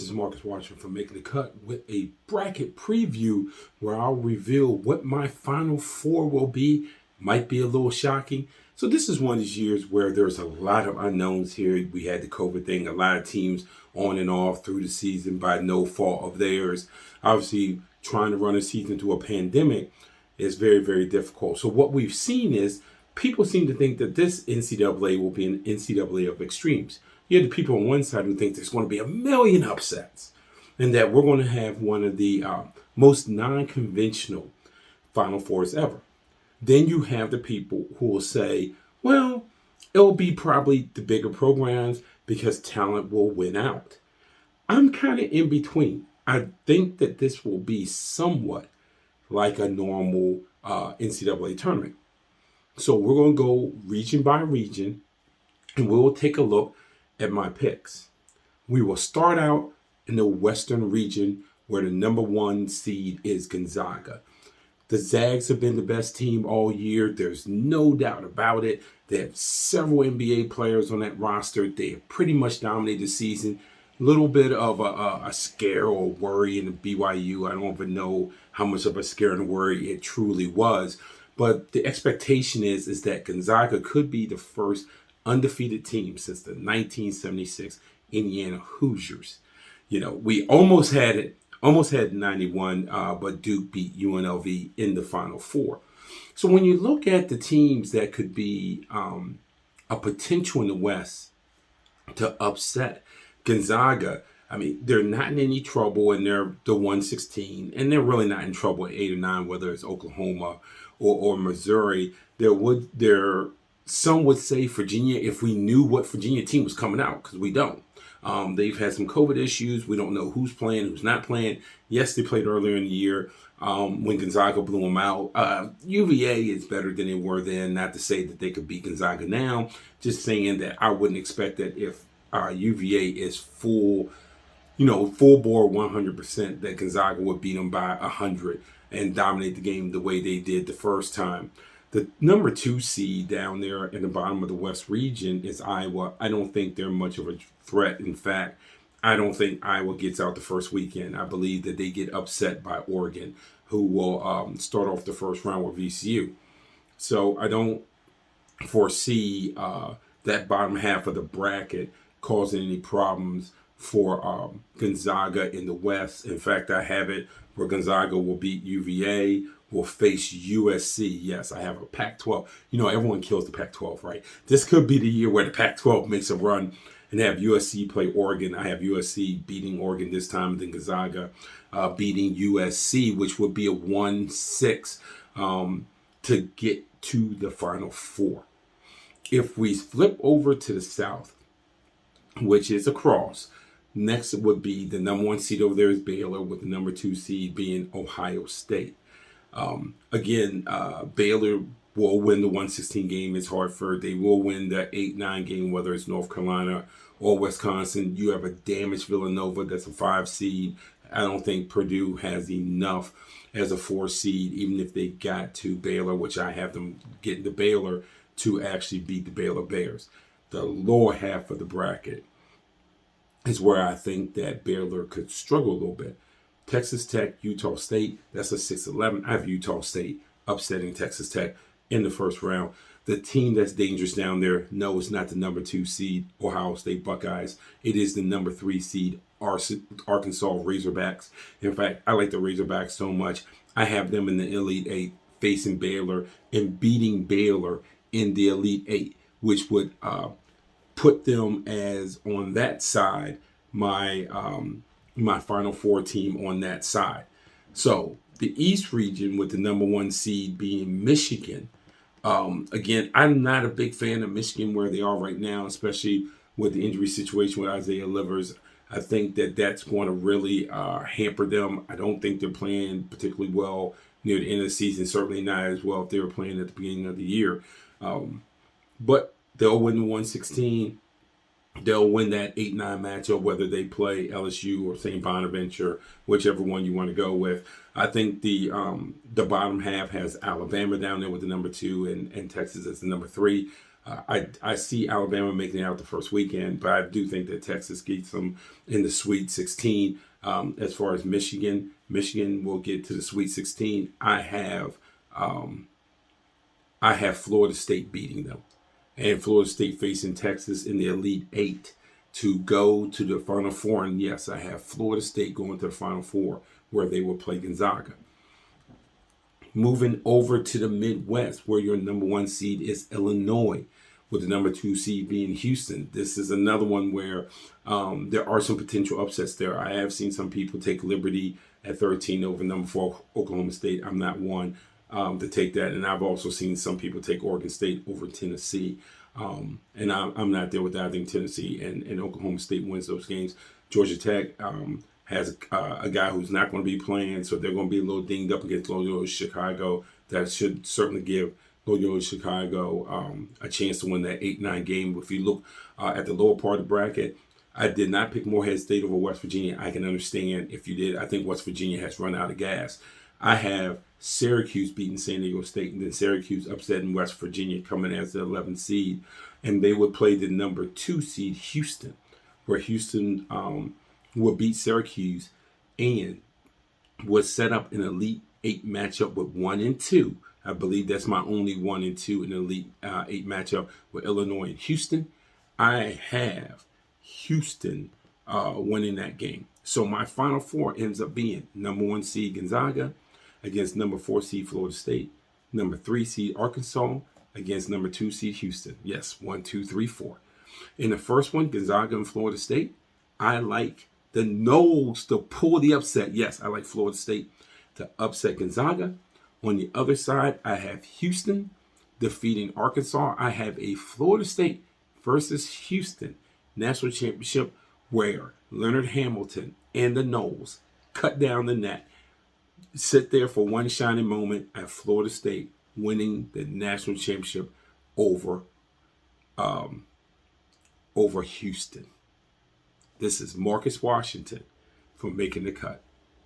is Marcus Washington from Making the Cut with a bracket preview where I'll reveal what my final four will be. Might be a little shocking. So this is one of these years where there's a lot of unknowns here. We had the COVID thing, a lot of teams on and off through the season by no fault of theirs. Obviously, trying to run a season through a pandemic is very, very difficult. So what we've seen is people seem to think that this NCAA will be an NCAA of extremes. You have the people on one side who think there's going to be a million upsets and that we're going to have one of the most non-conventional Final Fours ever. Then you have the people who will say, well, it'll be probably the bigger programs because talent will win out. I'm kind of in between. I think that this will be somewhat like a normal NCAA tournament. So we're going to go region by region and we'll take a look at my picks. We will start out in the Western region where the number one seed is Gonzaga. The Zags have been the best team all year. There's no doubt about it. They have several NBA players on that roster. They have pretty much dominated the season. A little bit of a scare or worry in the BYU. I don't even know how much of a scare and worry it truly was. But the expectation is that Gonzaga could be the first undefeated team since the 1976 Indiana Hoosiers. You know, we almost had it. Almost had 91, but Duke beat UNLV in the Final Four. So when you look at the teams that could be a potential in the West to upset Gonzaga, I mean, they're not in any trouble, and they're the 116, and they're really not in trouble at 8 or 9, whether it's Oklahoma or Missouri. Some would say Virginia, if we knew what Virginia team was coming out, because we don't. They've had some COVID issues. We don't know who's playing, who's not playing. Yes, they played earlier in the year when Gonzaga blew them out. UVA is better than they were then. Not to say that they could beat Gonzaga now. Just saying that I wouldn't expect that if UVA is full bore 100%, that Gonzaga would beat them by 100 and dominate the game the way they did the first time. The number 2 seed down there in the bottom of the West region is Iowa. I don't think they're much of a threat. In fact, I don't think Iowa gets out the first weekend. I believe that they get upset by Oregon, who will start off the first round with VCU. So I don't foresee that bottom half of the bracket causing any problems for Gonzaga in the West. In fact, I have it where Gonzaga will beat UVA, will face USC. Yes, I have a Pac-12. You know, everyone kills the Pac-12, right? This could be the year where the Pac-12 makes a run and have USC play Oregon. I have USC beating Oregon this time, and then Gonzaga beating USC, which would be a 1-6 to get to the Final Four. If we flip over to the South, which is across, next would be the number 1 seed over there is Baylor, with the number 2 seed being Ohio State. Baylor will win the 116 game. It's Hartford. They will win the 8-9 game, whether it's North Carolina or Wisconsin. You have a damaged Villanova that's a 5 seed. I don't think Purdue has enough as a 4 seed, even if they got to Baylor, which I have them getting to Baylor to actually beat the Baylor Bears. The lower half of the bracket is where I think that Baylor could struggle a little bit. Texas Tech, Utah State, that's a 6-11. I have Utah State upsetting Texas Tech in the first round. The team that's dangerous down there, no, it's not the number 2 seed, Ohio State Buckeyes. It is the number 3 seed, Arkansas Razorbacks. In fact, I like the Razorbacks so much, I have them in the Elite 8 facing Baylor and beating Baylor in the Elite 8, which would put them as, on that side, my Final Four team on that side. So the East region with the number 1 seed being Michigan. Again, I'm not a big fan of Michigan where they are right now, especially with the injury situation with Isaiah Livers. I think that that's going to really hamper them. I don't think they're playing particularly well near the end of the season, certainly not as well if they were playing at the beginning of the year. But they'll win the 116. They'll win that 8-9 matchup, whether they play LSU or St. Bonaventure, whichever one you want to go with. I think the bottom half has Alabama down there with the number 2 and Texas as the number 3. I see Alabama making it out the first weekend, but I do think that Texas gets them in the Sweet 16. As far as Michigan will get to the Sweet 16. I have Florida State beating them, and Florida State facing Texas in the Elite Eight to go to the Final Four. And yes, I have Florida State going to the Final Four where they will play Gonzaga. Moving over to the Midwest, where your number 1 seed is Illinois, with the number 2 seed being Houston. This is another one where there are some potential upsets there. I have seen some people take Liberty at 13 over number 4 Oklahoma State. I'm not one to take that. And I've also seen some people take Oregon State over Tennessee. And I'm not there with that. I think Tennessee and Oklahoma State wins those games. Georgia Tech has a guy who's not going to be playing, so they're going to be a little dinged up against Loyola Chicago. That should certainly give Loyola Chicago a chance to win that 8-9 game. If you look at the lower part of the bracket, I did not pick Morehead State over West Virginia. I can understand if you did. I think West Virginia has run out of gas. I have Syracuse beating San Diego State, and then Syracuse upsetting West Virginia, coming as the 11th seed. And they would play the number 2 seed, Houston, where Houston would beat Syracuse and was set up an Elite 8 matchup with 1 and 2. I believe that's my only 1 and 2 in the Elite 8 matchup with Illinois and Houston. I have Houston winning that game. So my Final Four ends up being number 1 seed Gonzaga against number 4 seed Florida State, number 3 seed Arkansas against number 2 seed Houston. Yes, 1, 2, 3, 4. In the first one, Gonzaga and Florida State, I like the Noles to pull the upset. Yes, I like Florida State to upset Gonzaga. On the other side, I have Houston defeating Arkansas. I have a Florida State versus Houston national championship where Leonard Hamilton and the Noles cut down the net, sit there for one shining moment at Florida State winning the national championship over Houston. This is Marcus Washington for Making the Cut.